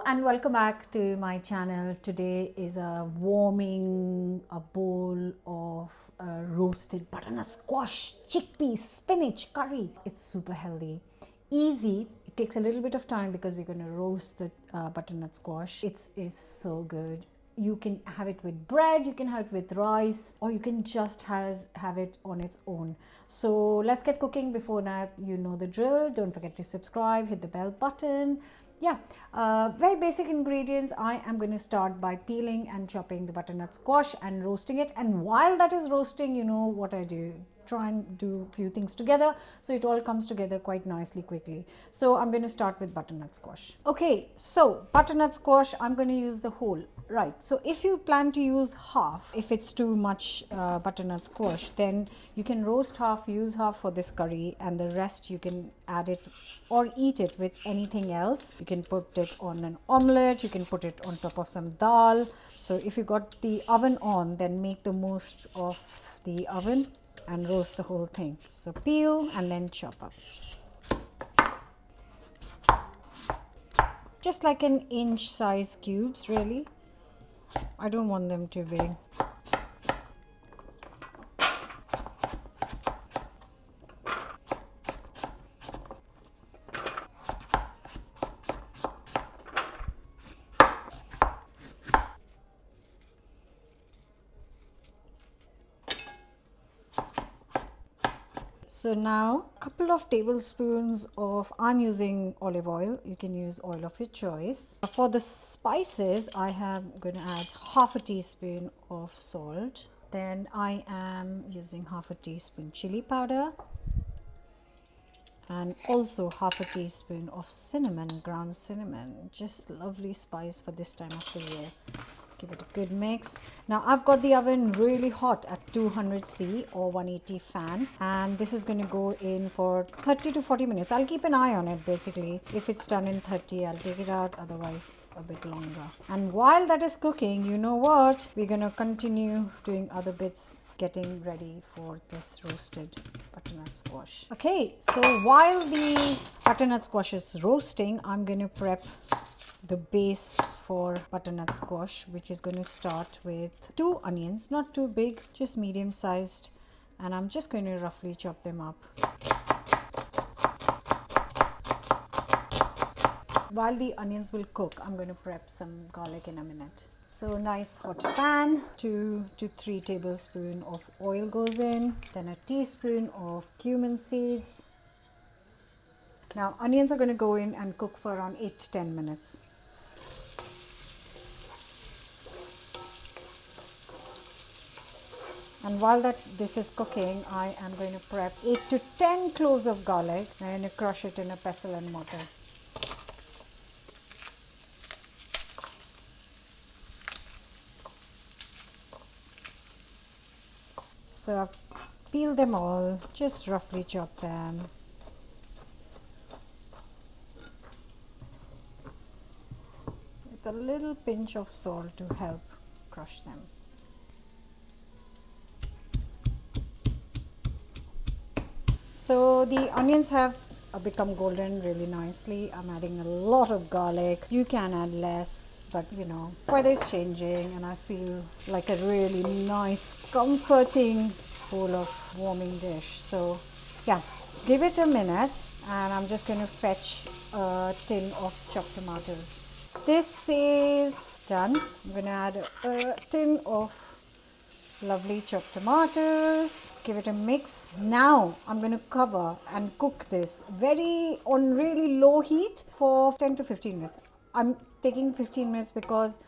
and welcome back to my channel. Today is a bowl of roasted butternut squash, chickpeas, spinach curry. It's super healthy, easy. It takes a little bit of time because we're going to roast the butternut squash. It is so good. You can have it with bread, you can have it with rice, or you can just have it on its own. So let's get cooking. Before that, you know the drill. Don't forget to subscribe, hit the bell button. Yeah, very basic ingredients. I am going to start by peeling and chopping the butternut squash and roasting it. And while that is roasting, you know what I do. Try and do a few things together so it all comes together quite nicely quickly. So I'm going to start with butternut squash. Okay, so butternut squash, I'm going to use the whole. Right, so if you plan to use half, if it's too much butternut squash, then you can roast half, use half for this curry, and the rest you can add it or eat it with anything else. You can put it on an omelette, you can put it on top of some dal. So if you got the oven on, then make the most of the oven and roast the whole thing. So peel and then chop up. Just like an inch size cubes, really. I don't want them too big. So now a couple of tablespoons of, I'm using olive oil, you can use oil of your choice. For the spices, I am going to add half a teaspoon of salt. Then I am using half a teaspoon chili powder and also half a teaspoon of cinnamon, ground cinnamon. Just lovely spice for this time of the year. Give it a good mix. Now I've got the oven really hot at 200C or 180 fan, and this is going to go in for 30 to 40 minutes. I'll keep an eye on it basically. If it's done in 30, I'll take it out, otherwise a bit longer. And while that is cooking, you know what? We're going to continue doing other bits, getting ready for this roasted butternut squash. Okay, so while the butternut squash is roasting, I'm going to prep the base for butternut squash, which is going to start with 2 onions, not too big, just medium sized, and I'm just going to roughly chop them up. While the onions will cook, I'm going to prep some garlic in a minute. So nice hot pan, 2 to 3 tablespoons of oil goes in, then a teaspoon of cumin seeds. Now onions are going to go in and cook for around 8 to 10 minutes. And while this is cooking, I am going to prep 8 to 10 cloves of garlic. I'm going to crush it in a pestle and mortar. So I've peeled them all, just roughly chop them. With a little pinch of salt to help crush them. So the onions have become golden really nicely. I'm adding a lot of garlic. You can add less, but you know, weather is changing and I feel like a really nice, comforting bowl of warming dish. So yeah, give it a minute and I'm just going to fetch a tin of chopped tomatoes. This is done. I'm going to add a tin of lovely chopped tomatoes, give it a mix. Now I'm going to cover and cook this on really low heat for 10 to 15 minutes. I'm taking 15 minutes because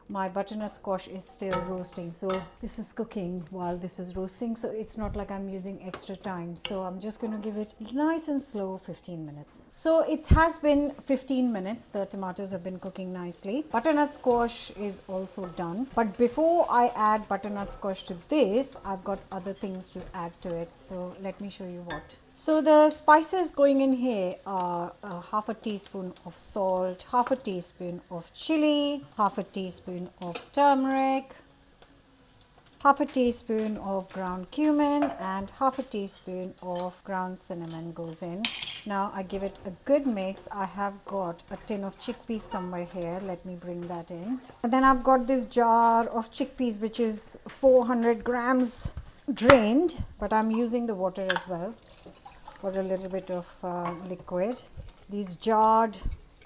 my butternut squash is still roasting, so this is cooking while this is roasting, so it's not like I'm using extra time. So I'm just going to give it nice and slow 15 minutes. So it has been 15 minutes. The tomatoes have been cooking nicely. Butternut squash is also done, but before I add butternut squash to this, I've got other things to add to it, so let me show you what. So the spices going in here are half a teaspoon of salt, half a teaspoon of chili, half a teaspoon of turmeric, half a teaspoon of ground cumin and half a teaspoon of ground cinnamon goes in. Now I give it a good mix. I have got a tin of chickpeas somewhere here. Let me bring that in. And then I've got this jar of chickpeas which is 400 grams drained, but I'm using the water as well for a little bit of liquid. These jarred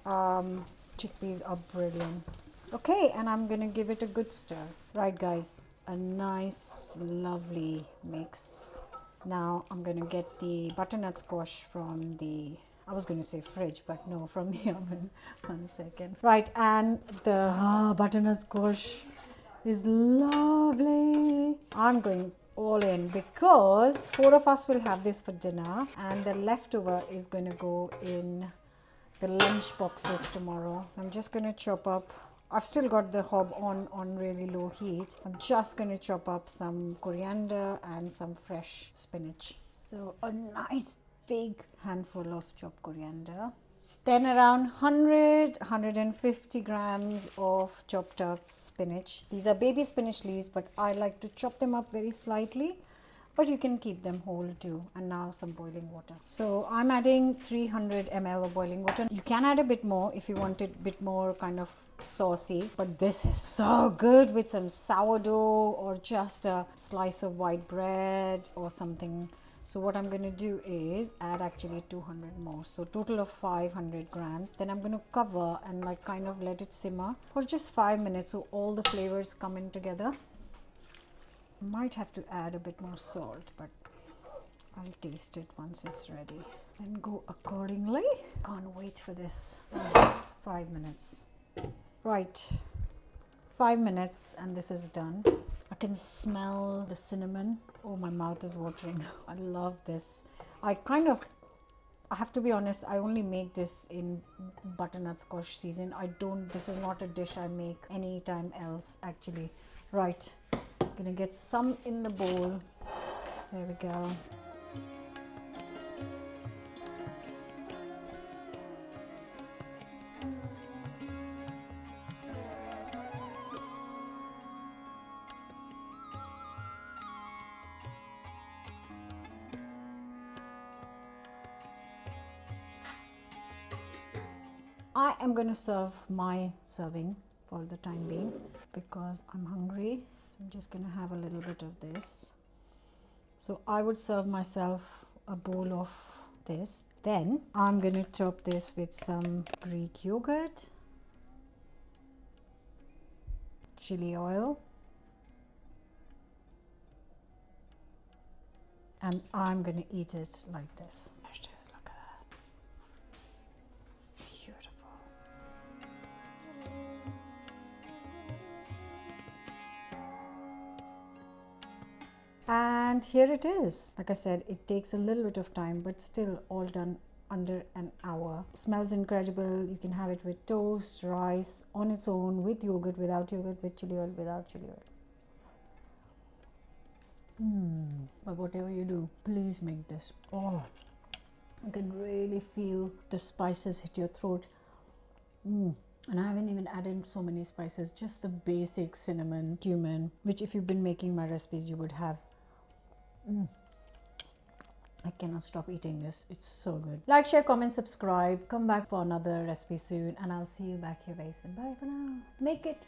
chickpeas are brilliant. Okay, and I'm gonna give it a good stir. Right guys, a nice lovely mix. Now I'm gonna get the butternut squash from the, I was going to say fridge, but no, from the oven. 1 second. Right, and the butternut squash is lovely. I'm going all in because 4 of us will have this for dinner, and the leftover is going to go in the lunch boxes tomorrow. I'm just going to chop up, I've still got the hob on really low heat. I'm just going to chop up some coriander and some fresh spinach. So a nice big handful of chopped coriander. Then around 150 grams of chopped up spinach. These are baby spinach leaves, but I like to chop them up very slightly, but you can keep them whole too. And now some boiling water. So I'm adding 300 ml of boiling water. You can add a bit more if you want it a bit more kind of saucy, but this is so good with some sourdough or just a slice of white bread or something. So what I'm going to do is add actually 200 more, so total of 500 grams. Then I'm going to cover and like kind of let it simmer for just 5 minutes so all the flavors come in together. Might have to add a bit more salt, but I'll taste it once it's ready. Then go accordingly. Can't wait for this. 5 minutes. Right, 5 minutes and this is done. I can smell the cinnamon. Oh, my mouth is watering. I love this. I have to be honest, I only make this in butternut squash season. This is not a dish I make anytime else actually. Right, gonna get some in the bowl. There we go. I am going to serve my serving for the time being because I'm hungry. So I'm just going to have a little bit of this. So I would serve myself a bowl of this. Then I'm going to top this with some Greek yogurt, chili oil, and I'm going to eat it like this. Just look at that. Beautiful. And here it is. Like I said, it takes a little bit of time, but still all done under an hour. Smells incredible. You can have it with toast, rice, on its own, with yogurt, without yogurt, with chili oil, without chili oil. But whatever you do, please make this. Oh, you can really feel the spices hit your throat. And I haven't even added so many spices, just the basic cinnamon, cumin, which if you've been making my recipes, you would have. I cannot stop eating this. It's so good. Like, share, comment, subscribe. Come back for another recipe soon, and I'll see you back here very soon. Bye for now. Make it.